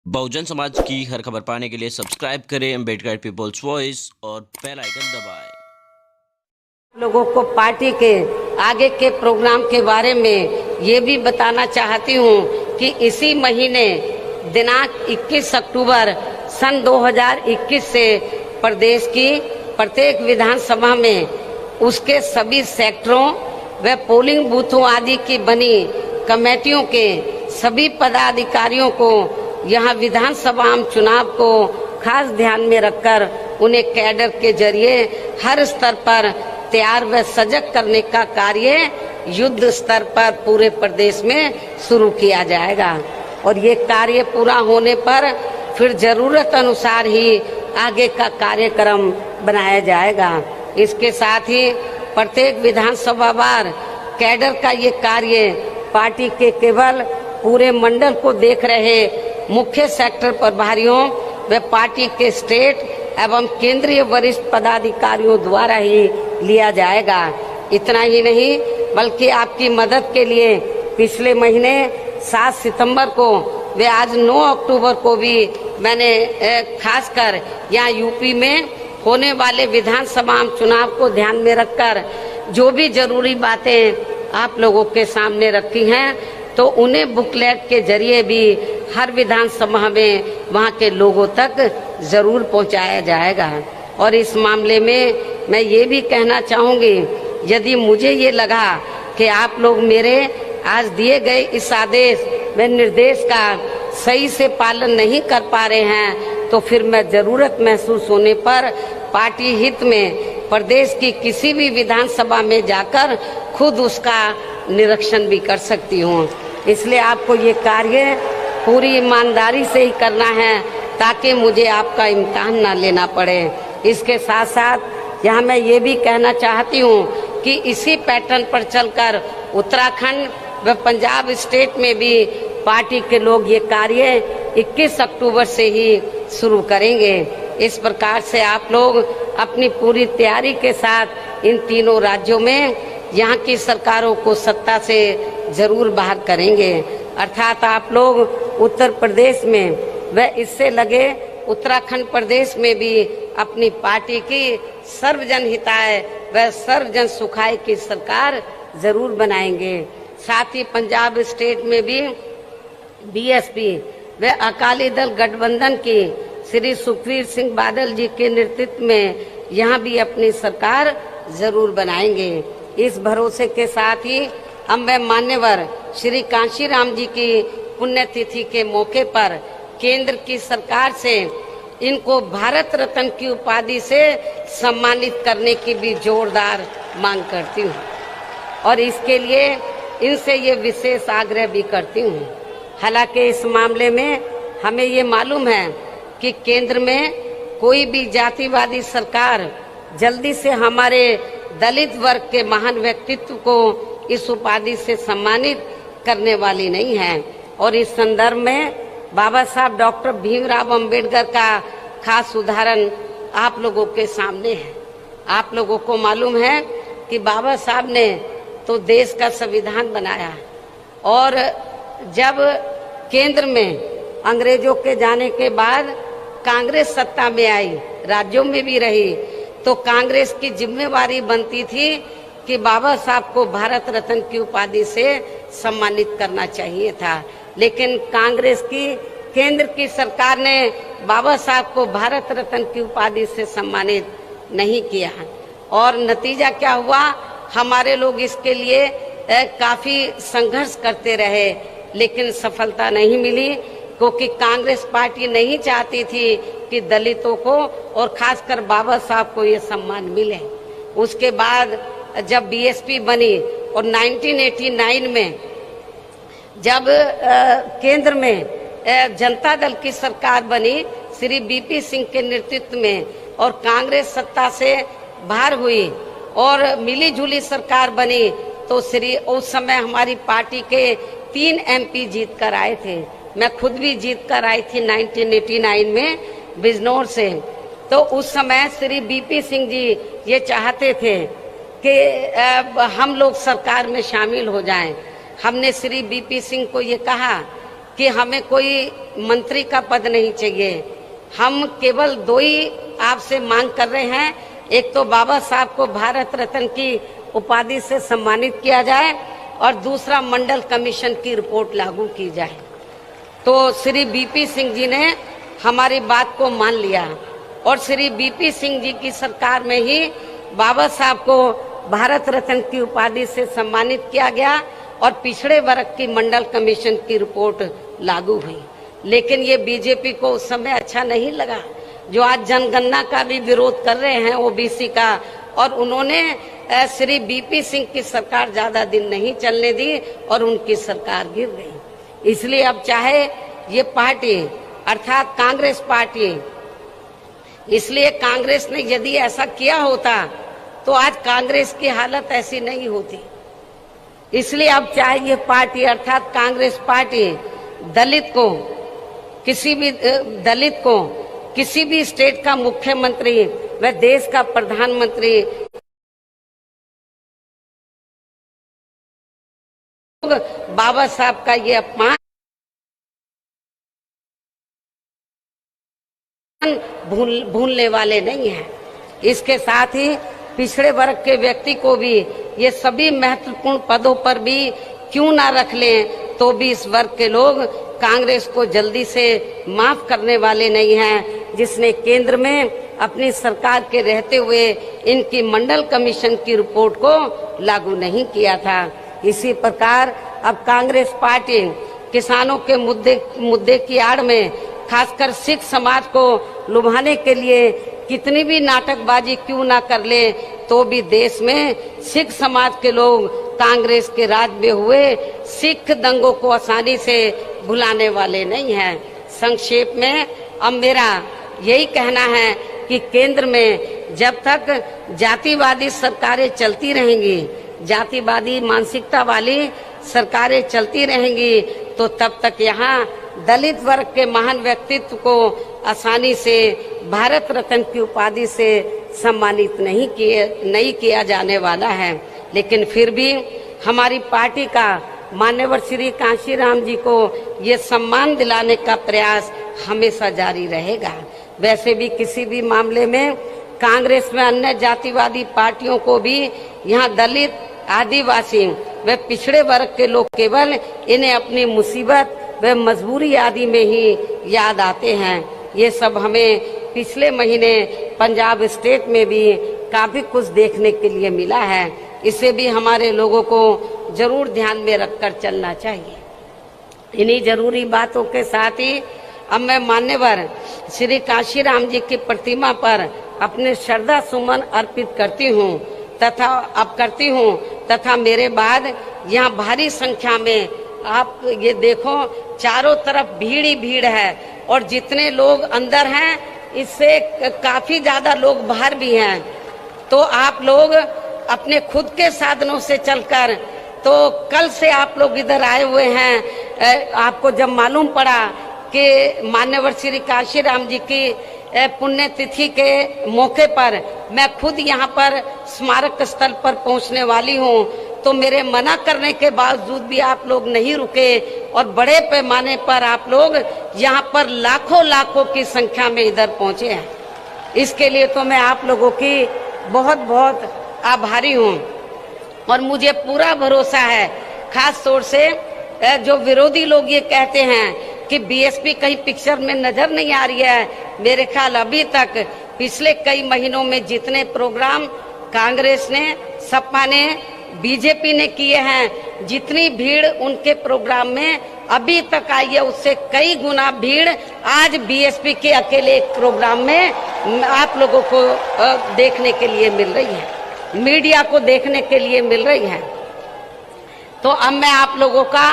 बहुजन समाज की हर खबर पाने के लिए सब्सक्राइब करें अम्बेडकर पीपल्स वॉइस और बेल आइकन दबाएं। लोगों को पार्टी के आगे के प्रोग्राम के बारे में ये भी बताना चाहती हूँ कि इसी महीने दिनांक 21 अक्टूबर सन 2021 से प्रदेश की प्रत्येक विधानसभा में उसके सभी सेक्टरों व पोलिंग बूथों आदि की बनी कमेटियों के सभी पदाधिकारियों को यहाँ विधानसभा चुनाव को खास ध्यान में रखकर उन्हें कैडर के जरिए हर स्तर पर तैयार व सजग करने का कार्य युद्ध स्तर पर पूरे प्रदेश में शुरू किया जाएगा और ये कार्य पूरा होने पर फिर जरूरत अनुसार ही आगे का कार्यक्रम बनाया जाएगा। इसके साथ ही प्रत्येक विधानसभा वार कैडर का ये कार्य पार्टी के केवल पूरे मंडल को देख रहे मुख्य सेक्टर प्रभारियों व पार्टी के स्टेट एवं केंद्रीय वरिष्ठ पदाधिकारियों द्वारा ही लिया जाएगा। इतना ही नहीं बल्कि आपकी मदद के लिए पिछले महीने 7 सितंबर को व आज 9 अक्टूबर को भी मैंने खासकर यहाँ यूपी में होने वाले विधानसभा चुनाव को ध्यान में रखकर जो भी जरूरी बातें आप लोगों के सामने रखी हैं तो उन्हें बुकलेट के जरिए भी हर विधानसभा में वहां के लोगों तक जरूर पहुंचाया जाएगा। और इस मामले में मैं ये भी कहना चाहूंगी, यदि मुझे ये लगा कि आप लोग मेरे आज दिए गए इस आदेश व निर्देश का सही से पालन नहीं कर पा रहे हैं तो फिर मैं जरूरत महसूस होने पर पार्टी हित में प्रदेश की किसी भी विधानसभा में जाकर खुद उसका निरीक्षण भी कर सकती हूँ। इसलिए आपको ये कार्य पूरी ईमानदारी से ही करना है ताकि मुझे आपका इम्तिहान ना लेना पड़े। इसके साथ साथ यहाँ मैं ये भी कहना चाहती हूँ कि इसी पैटर्न पर चलकर उत्तराखंड व पंजाब स्टेट में भी पार्टी के लोग ये कार्य 21 अक्टूबर से ही शुरू करेंगे। इस प्रकार से आप लोग अपनी पूरी तैयारी के साथ इन तीनों राज्यों में यहाँ की सरकारों को सत्ता से जरूर बाहर करेंगे। अर्थात आप लोग उत्तर प्रदेश में व इससे लगे उत्तराखंड प्रदेश में भी अपनी पार्टी की सर्वजन हिताय व सर्वजन सुखाय की सरकार जरूर बनाएंगे। साथ ही पंजाब स्टेट में भी बीएसपी व अकाली दल गठबंधन की श्री सुखबीर सिंह बादल जी के नेतृत्व में यहाँ भी अपनी सरकार जरूर बनाएंगे। इस भरोसे के साथ ही अब मैं मान्यवर श्री कांशीराम जी की पुण्यतिथि के मौके पर केंद्र की सरकार से इनको भारत रत्न की उपाधि से सम्मानित करने की भी जोरदार मांग करती हूँ और इसके लिए इनसे ये विशेष आग्रह भी करती हूँ। हालांकि इस मामले में हमें ये मालूम है कि केंद्र में कोई भी जातिवादी सरकार जल्दी से हमारे दलित वर्ग के महान व्यक्तित्व को इस उपाधि से सम्मानित करने वाली नहीं है। और इस संदर्भ में बाबा साहब डॉक्टर भीमराव अंबेडकर का खास उदाहरण आप लोगों के सामने है। आप लोगों को मालूम है कि बाबा साहब ने तो देश का संविधान बनाया और जब केंद्र में अंग्रेजों के जाने के बाद कांग्रेस सत्ता में आई, राज्यों में भी रही, तो कांग्रेस की जिम्मेवारी बनती थी कि बाबा साहब को भारत रत्न की उपाधि से सम्मानित करना चाहिए था। लेकिन कांग्रेस की केंद्र की सरकार ने बाबा साहब को भारत रत्न की उपाधि से सम्मानित नहीं किया और नतीजा क्या हुआ, हमारे लोग इसके लिए काफी संघर्ष करते रहे लेकिन सफलता नहीं मिली क्योंकि कांग्रेस पार्टी नहीं चाहती थी कि दलितों को और खासकर बाबा साहब को ये सम्मान मिले। उसके बाद जब बीएसपी बनी और 1989 में जब केंद्र में जनता दल की सरकार बनी श्री बीपी सिंह के नेतृत्व में और कांग्रेस सत्ता से बाहर हुई और मिली जुली सरकार बनी तो उस समय हमारी पार्टी के 3 एमपी जीत कर आए थे। मैं खुद भी जीत कर आई थी 1989 में बिजनौर से। तो उस समय श्री बीपी सिंह जी ये चाहते थे कि हम लोग सरकार में शामिल हो जाएं। हमने श्री बीपी सिंह को ये कहा कि हमें कोई मंत्री का पद नहीं चाहिए। हम केवल दो ही आपसे मांग कर रहे हैं, एक तो बाबा साहब को भारत रत्न की उपाधि से सम्मानित किया जाए और दूसरा मंडल कमीशन की रिपोर्ट लागू की जाए। तो श्री बीपी सिंह जी ने हमारी बात को मान लिया और श्री बीपी सिंह जी की सरकार में ही बाबा साहब को भारत रत्न की उपाधि से सम्मानित किया गया और पिछड़े वर्ग की मंडल कमीशन की रिपोर्ट लागू हुई। लेकिन ये बीजेपी को उस समय अच्छा नहीं लगा, जो आज जनगणना का भी विरोध कर रहे हैं ओबीसी का, और उन्होंने श्री बीपी सिंह की सरकार ज्यादा दिन नहीं चलने दी और उनकी सरकार गिर गई। इसलिए अब चाहे ये पार्टी अर्थात कांग्रेस पार्टी, इसलिए कांग्रेस ने यदि ऐसा किया होता तो आज कांग्रेस की हालत ऐसी नहीं होती। इसलिए अब चाहे ये पार्टी अर्थात कांग्रेस पार्टी दलित को किसी भी स्टेट का मुख्यमंत्री व देश का प्रधानमंत्री बाबा साहब का ये अपमान भूलने वाले नहीं हैं। इसके साथ ही पिछड़े वर्ग के व्यक्ति को भी ये सभी महत्वपूर्ण पदों पर भी क्यों ना रख लें, तो भी इस वर्ग के लोग कांग्रेस को जल्दी से माफ करने वाले नहीं हैं, जिसने केंद्र में अपनी सरकार के रहते हुए इनकी मंडल कमीशन की रिपोर्ट को लागू नहीं किया था। इसी प्रकार अब कांग्रेस पार्टी किसानों के मुद्दे की आड़ में खासकर सिख समाज को लुभाने के लिए कितनी भी नाटकबाजी क्यों ना कर ले, तो भी देश में सिख समाज के लोग कांग्रेस के राज में हुए सिख दंगों को आसानी से भुलाने वाले नहीं हैं। संक्षेप में अब मेरा यही कहना है कि केंद्र में जब तक जातिवादी सरकारें चलती रहेंगी, जातिवादी मानसिकता वाली सरकारें चलती रहेंगी, तो तब तक यहाँ दलित वर्ग के महान व्यक्तित्व को आसानी से भारत रत्न की उपाधि से सम्मानित नहीं किया जाने वाला है। लेकिन फिर भी हमारी पार्टी का मान्यवर श्री कांशीराम जी को ये सम्मान दिलाने का प्रयास हमेशा जारी रहेगा। वैसे भी किसी भी मामले में कांग्रेस में अन्य जातिवादी पार्टियों को भी यहाँ दलित, आदिवासी व पिछड़े वर्ग के लोग केवल इन्हें अपनी मुसीबत व मजबूरी आदि में ही याद आते हैं। ये सब हमें पिछले महीने पंजाब स्टेट में भी काफी कुछ देखने के लिए मिला है। इसे भी हमारे लोगों को जरूर ध्यान में रखकर चलना चाहिए। इन्हीं जरूरी बातों के साथ ही अब मैं मान्यवर श्री कांशीराम जी की प्रतिमा पर अपने श्रद्धा सुमन अर्पित करती हूँ तथा मेरे बाद यहाँ भारी संख्या में आप ये देखो चारों तरफ भीड़ ही भीड़ है और जितने लोग अंदर हैं इससे काफी ज्यादा लोग बाहर भी हैं। तो आप लोग अपने खुद के साधनों से चलकर, तो कल से आप लोग इधर आए हुए हैं। आपको जब मालूम पड़ा कि मान्यवर श्री कांशीराम जी की पुण्यतिथि के मौके पर मैं खुद यहाँ पर स्मारक स्थल पर पहुँचने वाली हूँ, तो मेरे मना करने के बावजूद भी आप लोग नहीं रुके और बड़े पैमाने पर आप लोग यहाँ पर लाखों की संख्या में इधर पहुँचे हैं। इसके लिए तो मैं आप लोगों की बहुत बहुत आभारी हूँ और मुझे पूरा भरोसा है, खास तौर से जो विरोधी लोग ये कहते हैं कि बीएसपी कहीं पिक्चर में नजर नहीं आ रही है। मेरे ख्याल अभी तक पिछले कई महीनों में जितने प्रोग्राम कांग्रेस ने, सपा ने, बीजेपी ने किए हैं, जितनी भीड़ उनके प्रोग्राम में अभी तक आई है उससे कई गुना भीड़ आज बीएसपी के अकेले एक प्रोग्राम में आप लोगों को देखने के लिए मिल रही है, मीडिया को देखने के लिए मिल रही है। तो अब मैं आप लोगों का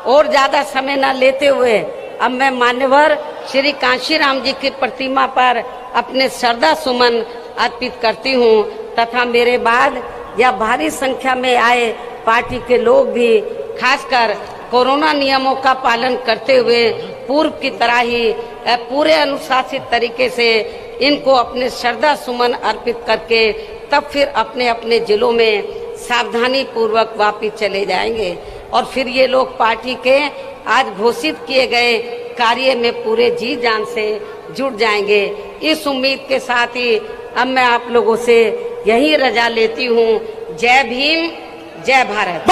और ज्यादा समय न लेते हुए अब मैं मान्यवर श्री कांशीराम जी की प्रतिमा पर अपने श्रद्धा सुमन अर्पित करती हूँ तथा मेरे बाद या भारी संख्या में आए पार्टी के लोग भी खासकर कोरोना नियमों का पालन करते हुए पूर्व की तरह ही पूरे अनुशासित तरीके से इनको अपने श्रद्धा सुमन अर्पित करके तब फिर अपने अपने जिलों में सावधानी पूर्वक वापिस चले जाएंगे। और फिर ये लोग पार्टी के आज घोषित किए गए कार्य में पूरे जी जान से जुट जाएंगे। इस उम्मीद के साथ ही अब मैं आप लोगों से यही रजा लेती हूँ। जय भीम, जय भारत।